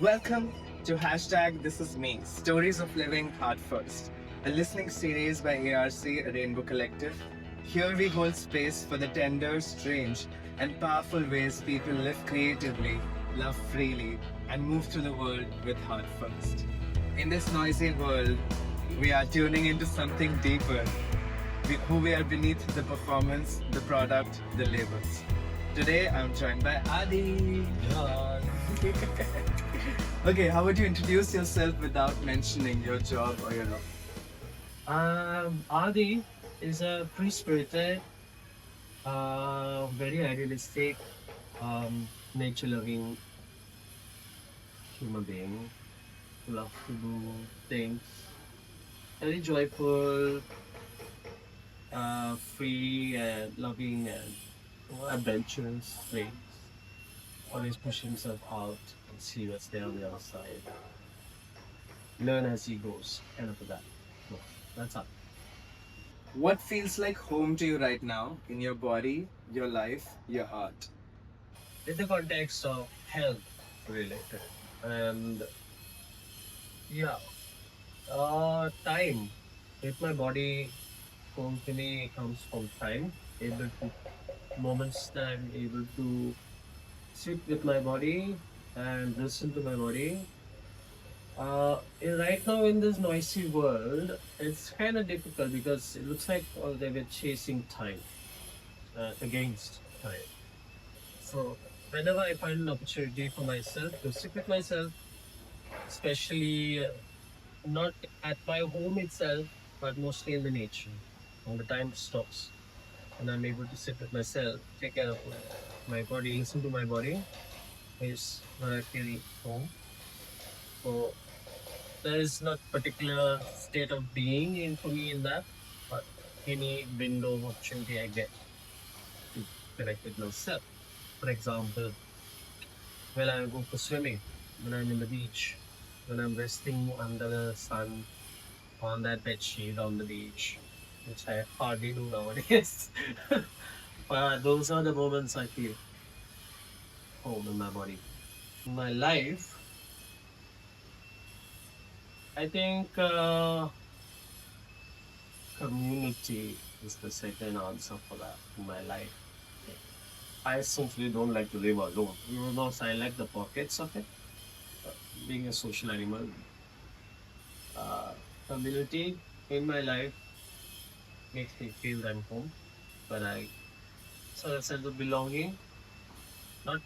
Welcome to hashtag This Is Me, Stories of Living Heart First, a listening series by ARC, a Rainbow Collective. Here we hold space for the tender, strange, and powerful ways people live creatively, love freely, and move through the world with heart first. In this noisy world, we are tuning into something deeper, who we are beneath the performance, the product, the labels. Today, I'm joined by Aadhi. Okay, how would you introduce yourself without mentioning your job or your role? Aadhi is a free spirited, very idealistic, nature loving human being who loves to do things, very joyful, free, and loving, and adventurous things. Always push himself out and see what's there on the other side. Learn as he goes, kind of that. So that's all. What feels like home to you right now in your body, your life, your heart? In the context of health related, and yeah, time with my body home to me comes from time, able to moments that I'm able to sit with my body and listen to my body. Right now in this noisy world, it's kind of difficult because it looks like they were chasing time, against time. So whenever I find an opportunity for myself to sit with myself, especially not at my home itself, but mostly in the nature, when the time stops and I'm able to sit with myself, take care of my body, listen to my body, is what I feel home. So there is not particular state of being in for me in that, but any window of opportunity I get to connect with myself. For example, when I go for swimming, when I'm in the beach, when I'm resting under the sun on that bed sheet on the beach, which I hardly do nowadays. Those are the moments I feel home in my body. In my life, I think community is the second answer for that in my life. I simply don't like to live alone. Even though I like the pockets of it, uh, being a social animal, uh, community in my life makes me feel I'm home. But I sort of sense of belonging, not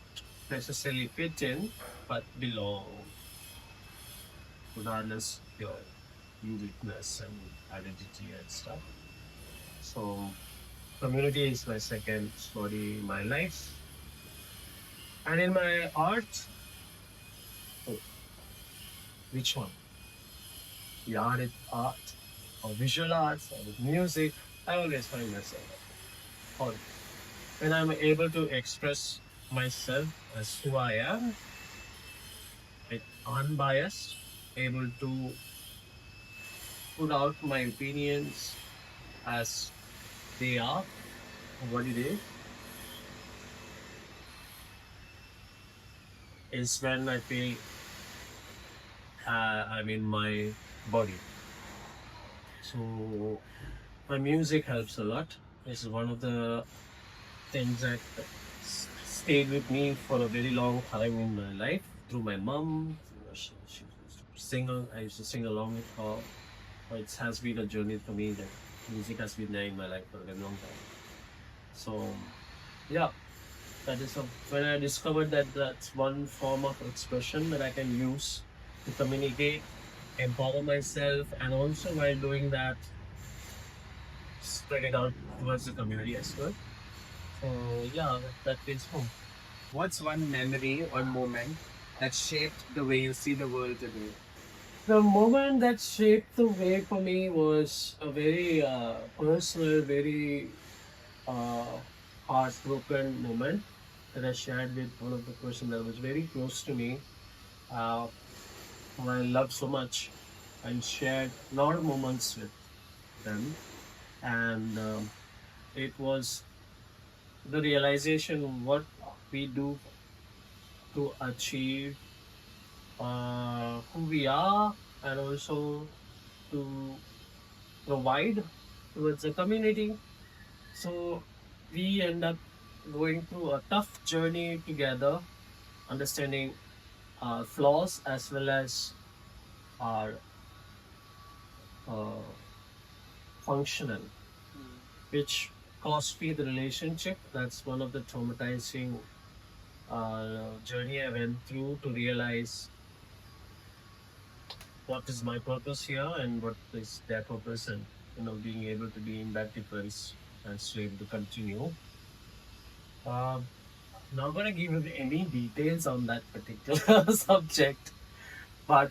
necessarily fit in, but belong, regardless of your uniqueness and identity and stuff. So community is my second story in my life. And in my art, oh, which one? The art or visual arts or with music, I always find myself or when I'm able to express myself as who I am, with unbiased, able to put out my opinions as they are, what it is when I feel I'm in my body. So my music helps a lot. This is one of the things that stayed with me for a very long time in my life through my mom. She used to sing. I used to sing along with her. It has been a journey for me that music has been there in my life for a very long time. So yeah, that is when I discovered that that's one form of expression that I can use to communicate, empower myself, and also while doing that, spread it out towards the community as well. So yeah, that feels home. What's one memory or moment that shaped the way you see the world today? The moment that shaped the way for me was a very personal, very uh, heartbroken moment that I shared with one of the person that was very close to me, uh, whom I loved so much, and shared a lot of moments with them. And it was the realization what we do to achieve who we are, and also to provide towards the community. So we end up going through a tough journey together, understanding our flaws as well as our uh, functional, which cost me the relationship. That's one of the traumatizing journey I went through to realize what is my purpose here and what is their purpose, and being able to be in that difference and still able to continue. Um, Not gonna give you any details on that particular subject, but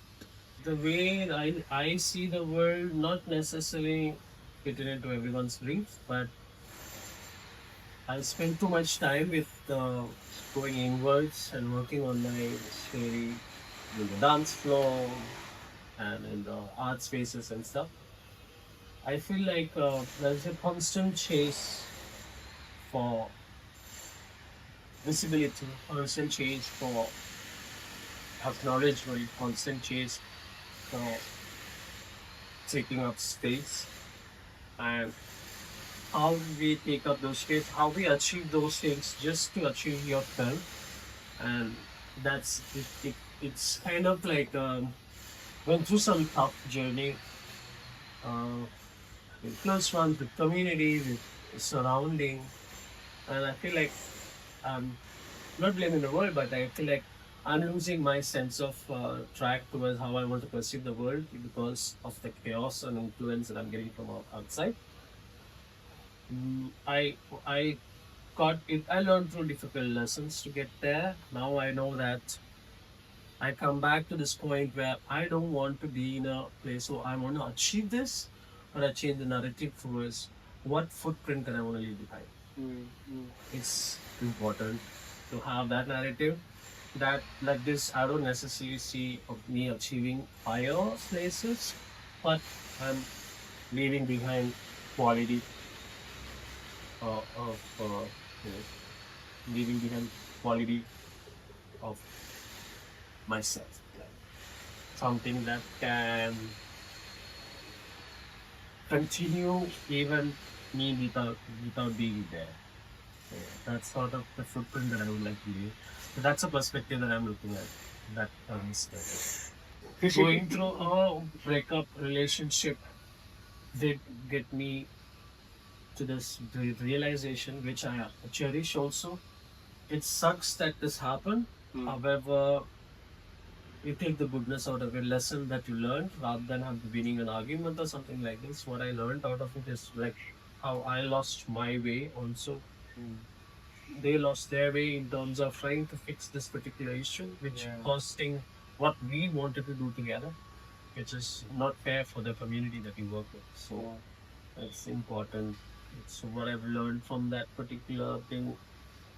the way I see the world, not necessarily fitting into everyone's dreams, but I spend too much time with going inwards and working on my story in the dance floor and in the art spaces and stuff. I feel like there's a constant chase for visibility, constant chase for acknowledgement, constant chase for taking up space, and how we take up those space, how we achieve those things just to achieve your film, and it's kind of like went through some tough journey uh, with close ones, with community, with surrounding, and I feel like I'm not blaming the world, but I feel like I'm losing my sense of track towards how I want to perceive the world because of the chaos and influence that I'm getting from outside. I got it. I learned through difficult lessons to get there. Now I know that I come back to this point where I don't want to be in a place where I want to achieve this, but I change the narrative towards what footprint can I want to leave behind. It's important to have that narrative that like this I don't necessarily see of me achieving higher places, but I'm leaving behind quality of leaving behind quality of myself, like something that can continue even me without being there. So that's sort of the footprint that I would like to leave. So that's a perspective that I'm looking at. That comes going through a breakup relationship did get me to this realization, which I cherish also. It sucks that this happened. However, you take the goodness out of a lesson that you learned rather than have winning an argument or something like this. What I learned out of it is like how I lost my way also. They lost their way in terms of trying to fix this particular issue, which costing what we wanted to do together, which is not fair for the community that we work with. So it's important. So what I've learned from that particular thing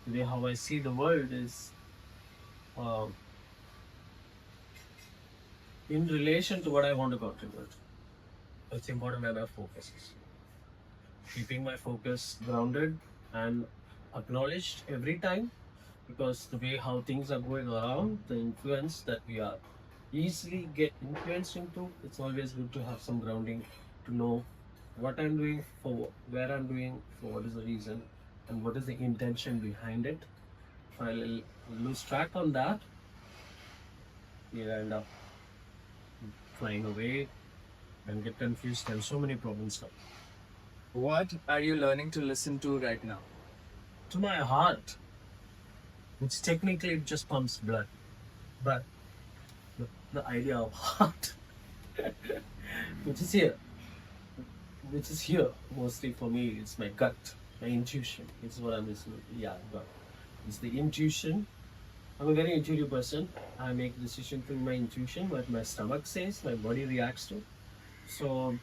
today, how I see the world is uh, in relation to what I want to contribute. It's important where my focus is. Keeping my focus grounded and acknowledged every time, because the way how things are going around, the influence that we are easily get influenced into, it's always good to have some grounding to know what I'm doing, for where I'm doing, for what is the reason, and what is the intention behind it. If I lose track on that, you end up flying away and get confused, and so many problems come. What are you learning to listen to right now? To my heart, which technically it just pumps blood, but the idea of heart, which is here, which is here mostly for me, it's my gut, my intuition. It's what I'm listening. Yeah, gut. It's the intuition. I'm a very intuitive person. I make decisions through my intuition, what my stomach says, my body reacts to. So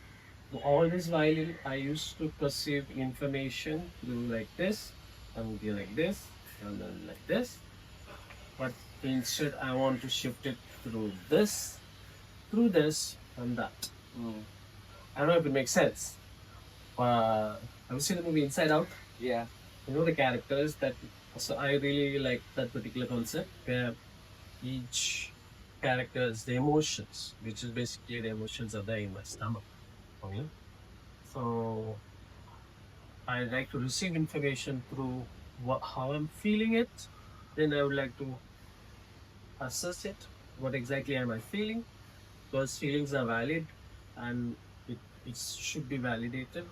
all this while I used to perceive information through like this, and be like this, and then like this. But instead I want to shift it through this, and that. I don't know if it makes sense. Have you seen the movie Inside Out? Yeah. You know the characters that. So I really like that particular concept where each characters, the emotions, which is basically the emotions are there in my stomach for me. So I like to receive information through how I'm feeling it. Then I would like to assess it. What exactly am I feeling? Those feelings are valid, and it should be validated,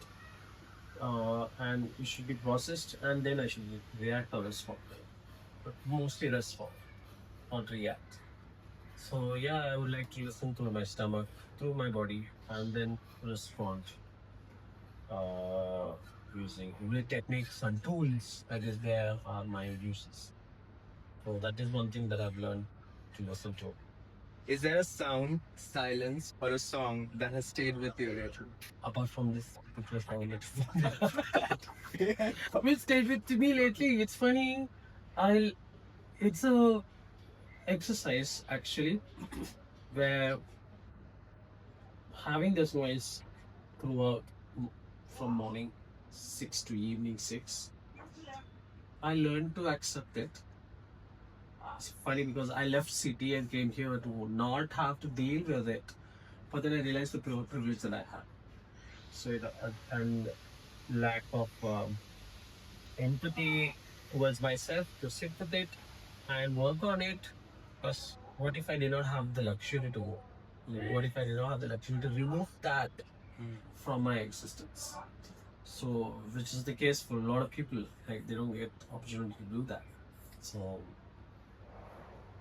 and it should be processed, and then I should react or respond. But mostly respond, not react. So yeah, I would like to listen to my stomach, through my body, and then respond uh, using the techniques and tools that is there are my uses. So that is one thing that I've learned to listen to. Is there a sound, silence, or a song that has stayed with you lately? Apart from this particular song, which stayed with me lately. It's funny. I'll. It's a exercise actually where having this noise throughout from morning 6 to evening 6, I learned to accept it. It's funny because I left city and came here to not have to deal with it, but then I realized the privilege that I had. So and lack of empathy towards myself to sit with it and work on it. Because what if I did not have the luxury to go? What if I did not have the luxury to remove that from my existence? So, which is the case for a lot of people, like they don't get opportunity to do that. So,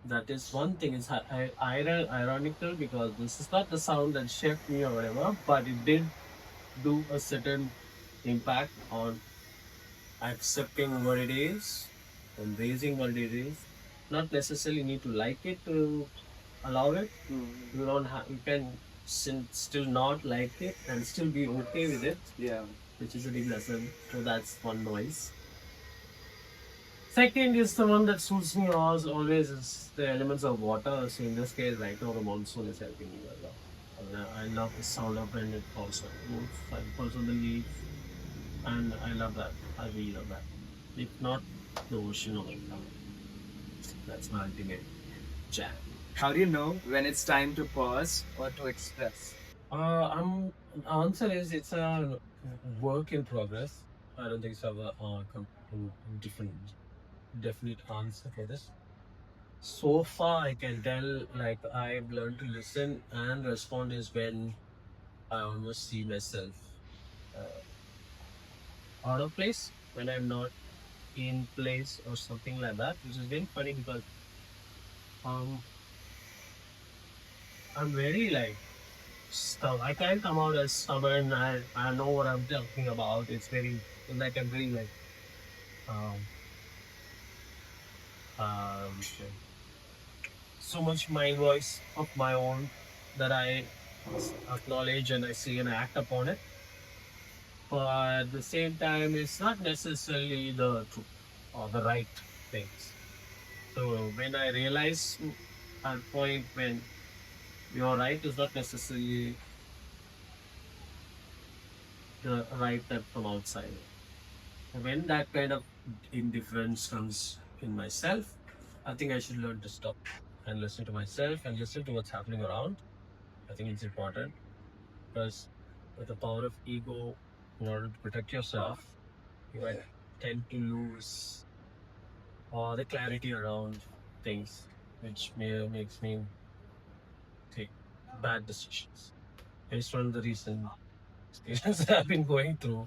that is one thing. It's ironical because this is not the sound that shaped me or whatever, but it did do a certain impact on accepting what it is, embracing what it is. Not necessarily need to like it to allow it. You don't have. You can still not like it and still be okay with it. Yeah. Which is a big lesson. So that's one noise. Second is the one that suits me always is the elements of water. So in this case, right now the monsoon is helping me a lot. And I love the sound of when it falls on the roof and falls on the leaf, and I love that. I really love that. If not the ocean or the that's my ultimate jam. How do you know when it's time to pause or to express? Answer is it's a work in progress. I don't think it's a different definite answer for this. So far, I can tell like I've learned to listen and respond is when I almost see myself out of place when I'm not in place or something like that, which is very funny because um I'm very like stubborn. I can't come out as stubborn. I know what I'm talking about. It's very like I'm very like um um so much my voice of my own that I acknowledge and I see and act upon it. But at the same time, it's not necessarily the truth or the right things. So when I realize at point when your right is not necessarily the right that from outside. When that kind of indifference comes in myself, I think I should learn to stop and listen to myself and listen to what's happening around. I think it's important because with the power of ego, in order to protect yourself, you might tend to lose the clarity around things, which makes me take bad decisions. It's one of the recent experiences I've been going through.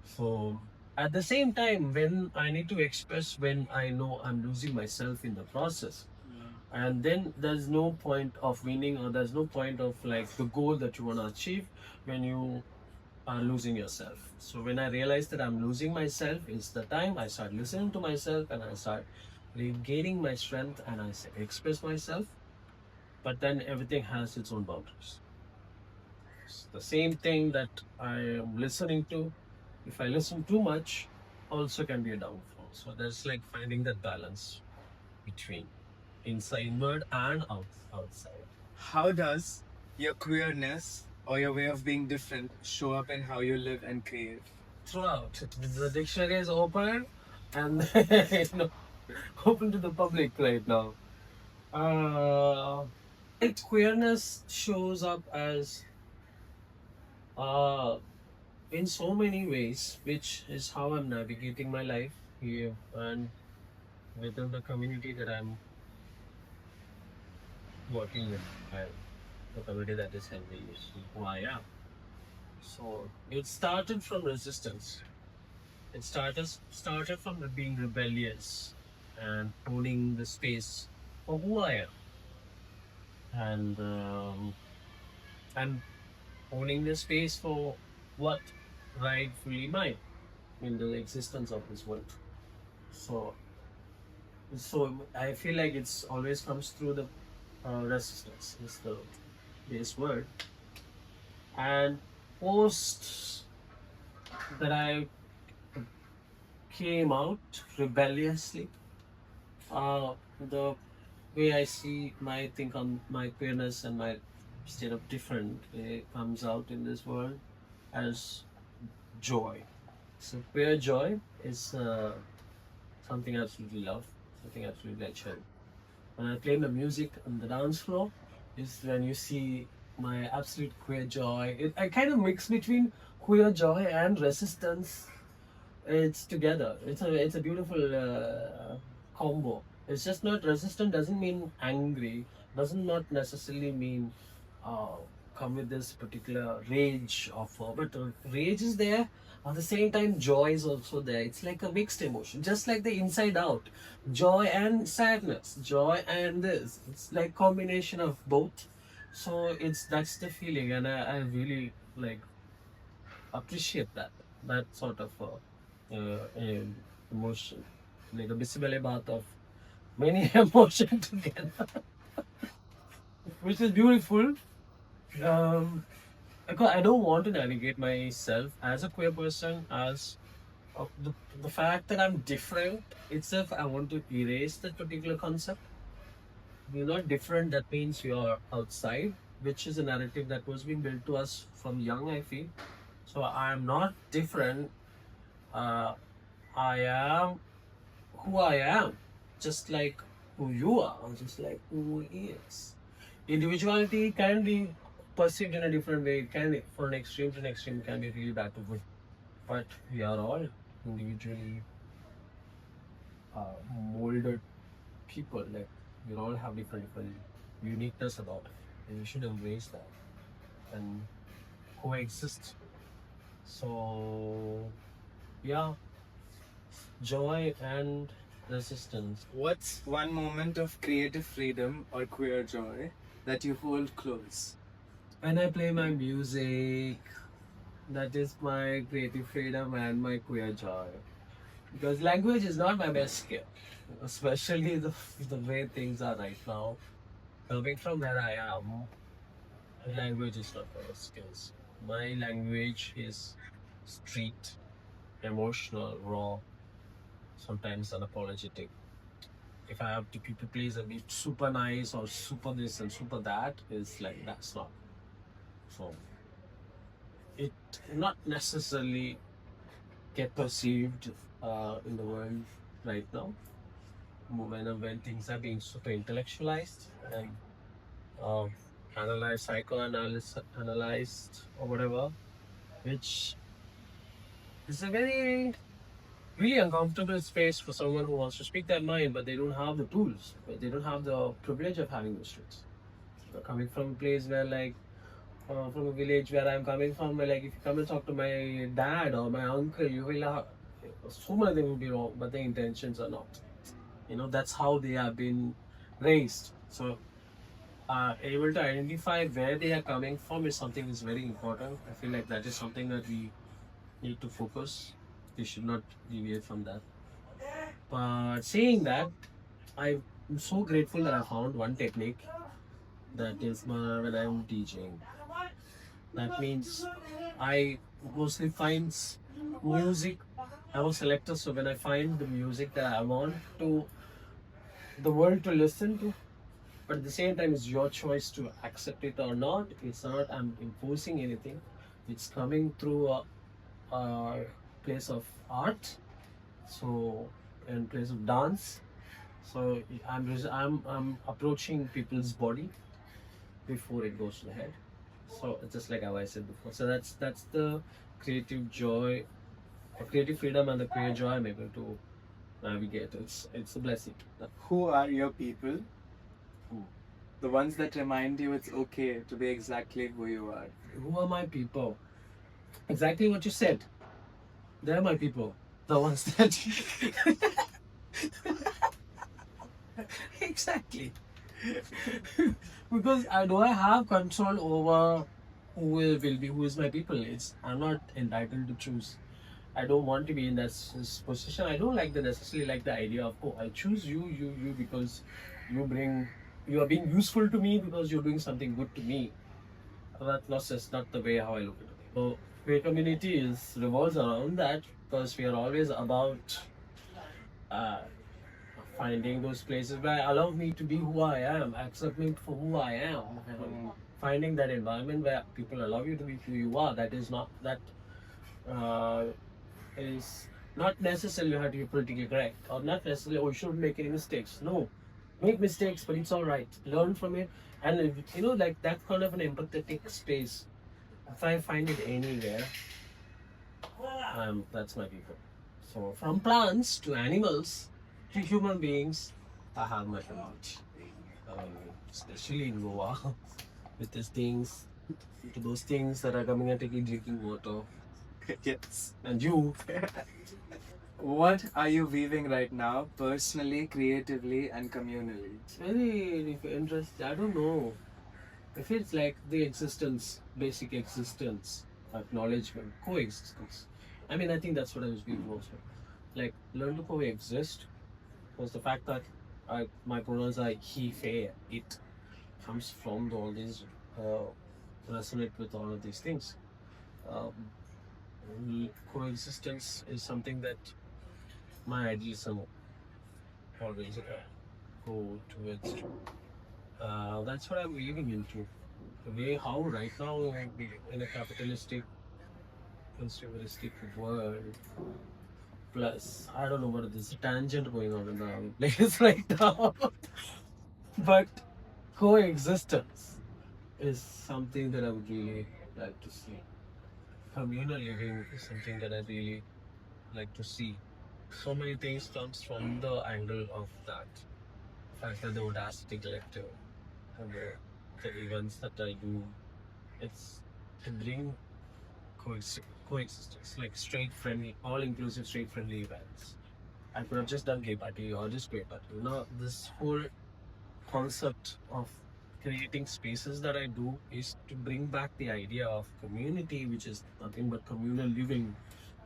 So at the same time, when I need to express when I know I'm losing myself in the process, and then there's no point of winning or there's no point of like the goal that you want to achieve when you are losing yourself. So when I realize that I'm losing myself, it's the time I start listening to myself and I start regaining my strength and I express myself. But then everything has its own boundaries. It's the same thing that I am listening to, if I listen too much, also can be a downfall. So there's like finding that balance between inward and outside. How does your queerness or your way of being different show up in how you live and create? Throughout, the dictionary is open and open to the public right now. Uh, queerness shows up as uh, in so many ways, which is how I'm navigating my life here and within the community that I'm working with, and the community that is helping me see who I am. So it started from resistance. It started from being rebellious and owning the space for who I am, and and owning the space for what rightfully mine in the existence of this world. So, I feel like it's always comes through the resistance is the base word. And post that I came out rebelliously, the way I see my think on my queerness and my state of different comes out in this world as joy. So queer joy is something I absolutely love, something absolutely I cherish. When I play the music on the dance floor, is when you see my absolute queer joy. I kind of mix between queer joy and resistance. It's together. It's a beautiful combo. It's just not resistant. Doesn't mean angry. Doesn't not necessarily mean uh, come with this particular rage of. But rage is there. At the same time, joy is also there. It's like a mixed emotion, just like the inside out, joy and sadness, joy and this. It's like combination of both. So that's the feeling, and I really like appreciate that sort of emotion, like a bisibale bath of many emotion together, which is beautiful. Um, because I don't want to navigate myself as a queer person as the fact that I'm different itself. I want to erase that particular concept. You're not different. That means you're outside, which is a narrative that was being built to us from young. I feel so. I'm not different. Uh, I am who I am, just like who you are, just like who he is. Individuality can be perceived in a different way. It can, for an extreme to an extreme, can be really bad to good. But we are all individually molded people. Like we all have different uniqueness about it, and we should embrace that and coexist. So yeah, joy and resistance. What's one moment of creative freedom or queer joy that you hold close? When I play my music, that is my creative freedom and my queer joy. Because language is not my best skill, especially the way things are right now. Coming from where I am, language is not my best skills. My language is street, emotional, raw, sometimes unapologetic. If I have to people please and be super nice or super this and super that, is like that's not. So it not necessarily get perceived in the world right now when things are being super intellectualized and uh, analyzed, psychoanalyzed, analyzed or whatever, which is a very really uncomfortable space for someone who wants to speak their mind, but they don't have the tools, but they don't have the privilege of having those tools. Coming from a place where like from a village where I'm coming from, where like if you come and talk to my dad or my uncle, you will have so many things will be wrong, but the intentions are not. That's how they have been raised. So able to identify where they are coming from is something that's very important. I feel like that is something that we need to focus. We should not deviate from that. But saying that, I'm so grateful that I found one technique that is when I'm teaching. That means I mostly find music. I'm a selector, so when I find the music that I want to the world to listen to, but at the same time, it's your choice to accept it or not. It's not I'm imposing anything. It's coming through a place of art, so in place of dance. So I'm approaching people's body before it goes to the head. So it's just like how I said before. So that's the creative joy, or creative freedom, and the creative joy I'm able to navigate. It's a blessing. Who are your people? Who? The ones that remind you it's okay to be exactly who you are. Who are my people? Exactly what you said. They're my people. The ones that exactly. Because I have control over will be who is my people. I'm not entitled to choose. I don't want to be in that position. I don't like the necessarily like the idea of, oh, I choose you because you are being useful to me because you're doing something good to me. That's not the way how I look at it. So queer community revolves around that because we are always about uh, finding those places where allow me to be who I am, accept me for who I am, and finding that environment where people allow you to be who you are. Uh, is not necessarily you have to be politically correct, or not necessarily oh you shouldn't make any mistakes. No, make mistakes, but it's all right. Learn from it, and like that kind of an empathetic space. If I find it anywhere, that's my people. So from plants to animals to human beings, I have my community. Especially in Goa, with these things, to those things that are coming and taking drinking water. Yes. And you, What are you weaving right now, personally, creatively, and communally? it's very interesting. I don't know if it's like the existence, basic existence, acknowledgement, coexistence. I mean, I think that's what I was being also. Like, learn to coexist was the fact that my pronouns are he, fair, it comes from all these, resonate with all of these things. Um, Coexistence is something that my idealism always go towards. That's what I'm weaving into. The way how right now in a capitalistic, consumeristic world, plus I don't know what it is, a tangent going on in the place right now. But coexistence is something that I would really like to see. Communal living is something that I really like to see. So many things comes from the angle of that. The fact that the audacity collective and the events that I do, it's to bring coexistence, like straight friendly, all inclusive straight friendly events. I could have just done gay party or just queer party. This whole concept of creating spaces that I do is to bring back the idea of community, which is nothing but communal living.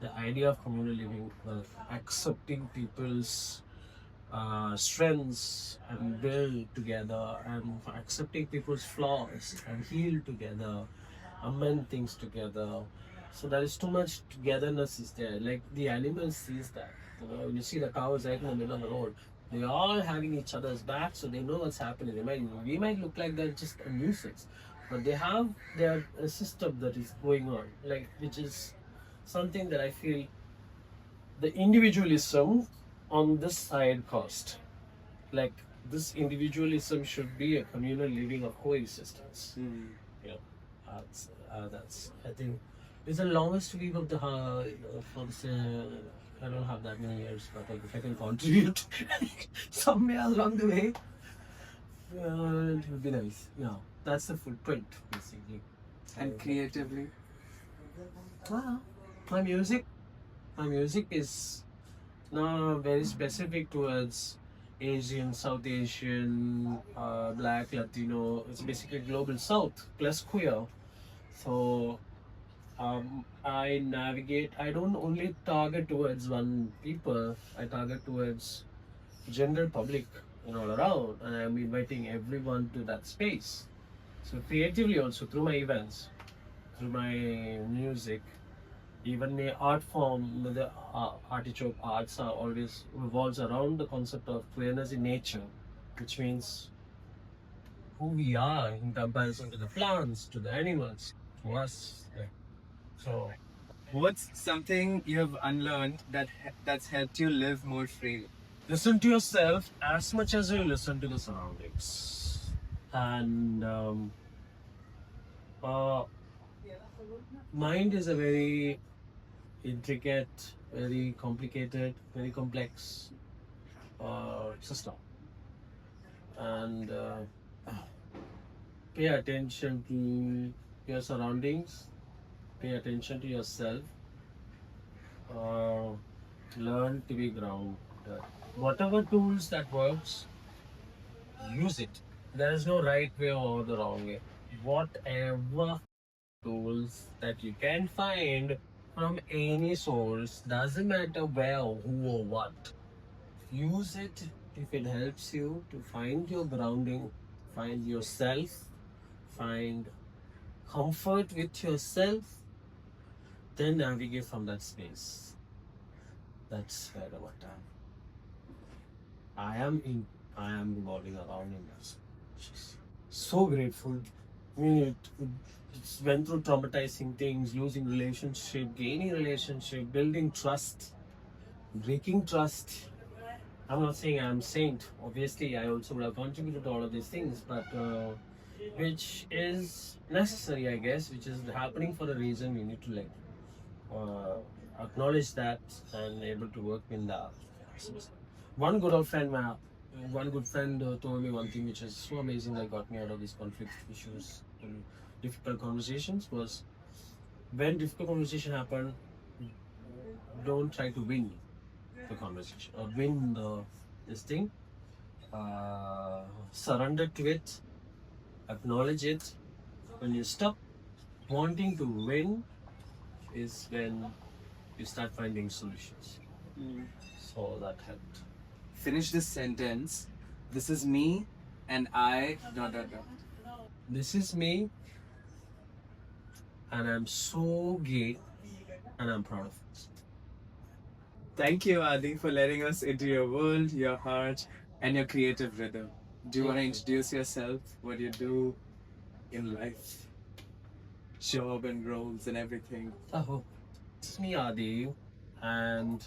The idea of communal living, of accepting people's strengths and build together, and accepting people's flaws and heal together, amend things together. So there is too much togetherness is there. Like the animal sees that. When you see the cows right in the middle of the road, they're all having each other's back, so they know what's happening. We might look like they're just a nuisance, but they have their system that is going on, like which is something that I feel the individualism on this side cost. Like this individualism should be a communal living of coexistence. You know, that's I think it's the longest week of the for this. I don't have that many years, but like if I can contribute somewhere along the way, it would be nice. Yeah, that's the footprint basically. And creatively? Wow. My music is now very specific towards Asian, South Asian, Black, Latino. It's basically global South plus queer. So I navigate. I don't only target towards one people. I target towards general public, all around, and I'm inviting everyone to that space. So creatively also through my events, through my music, even my art form, the artichoke arts are always revolves around the concept of queerness in nature, which means who we are in comparison to the plants, to the animals, to us. So, What's something you've unlearned that's helped you live more freely? Listen to yourself as much as you listen to the surroundings. And uh, mind is a very intricate, very complicated, very complex system. And pay attention to your surroundings, pay attention to yourself, uh, learn to be grounded. Whatever tools that works, use it. There is no right way or the wrong way. Whatever tools that you can find from any source, doesn't matter where, who, or what. Use it if it helps you to find your grounding, find yourself, find comfort with yourself, then navigate from that space. That's where the what I am in. I am revolving around in that. So grateful. I mean, it's went through traumatizing things, losing relationship, gaining relationship, building trust, breaking trust. I'm not saying I'm saint. Obviously, I also would have contributed to all of these things, but which is necessary, I guess, which is happening for a reason. We need to like acknowledge that and able to work in the. One good old friend, one good friend told me one thing which is so amazing that got me out of these conflict issues and difficult conversations was when difficult conversation happen, don't try to win the conversation or win this thing. Surrender to it, acknowledge it. When you stop wanting to win, is when you start finding solutions. So that helped. Finish this sentence. This is me and I. Dot dot dot. This is me, and I'm so gay, and I'm proud of it. Thank you, Aadhi, for letting us into your world, your heart, and your creative rhythm. Do you want to introduce yourself? What you do in life? Job and roles and everything. Oh, this is me, Aadhi, and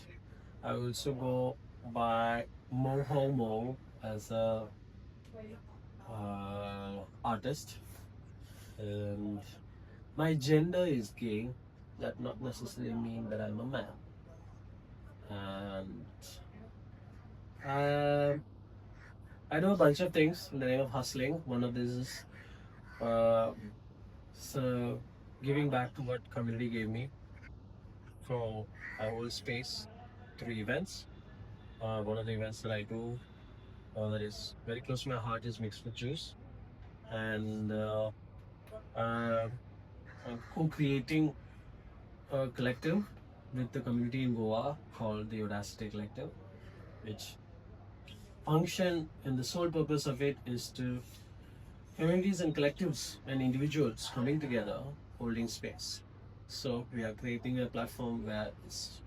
I also go by Mo Homo as a artist, and my gender is gay. That not necessarily mean that I'm a man. And I do a bunch of things in the name of hustling. One of these is uh, so giving back to what community gave me. So I hold space through events. One of the events that I do that is very close to my heart is Mixed with Juice, and I'm co-creating a collective with the community in Goa called the Audacity Collective, which function and the sole purpose of it is to communities and collectives and individuals coming together holding space. So we are creating a platform where it's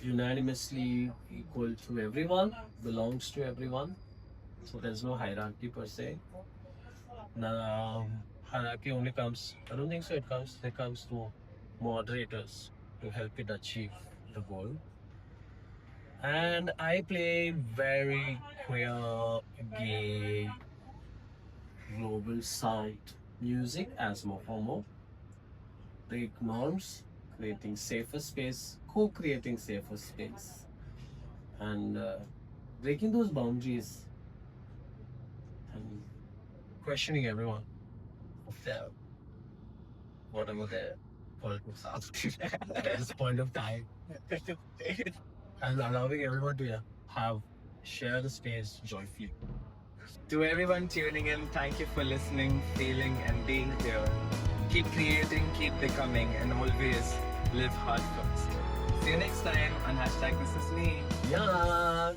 unanimously equal to everyone, belongs to everyone. So there's no hierarchy per se. Hierarchy only comes, I don't think so, it comes to moderators to help it achieve the goal. And I play very queer, gay, global sound music as Mohomo. Break norms, creating safer space, co-creating safer space, and breaking those boundaries and questioning everyone of their whatever their politics are at this point of time, and allowing everyone to have share the space joyfully. To everyone tuning in, thank you for listening, feeling, and being here. Keep creating, keep becoming, and always live heart first. See you next time on hashtag This Is Me. Yeah.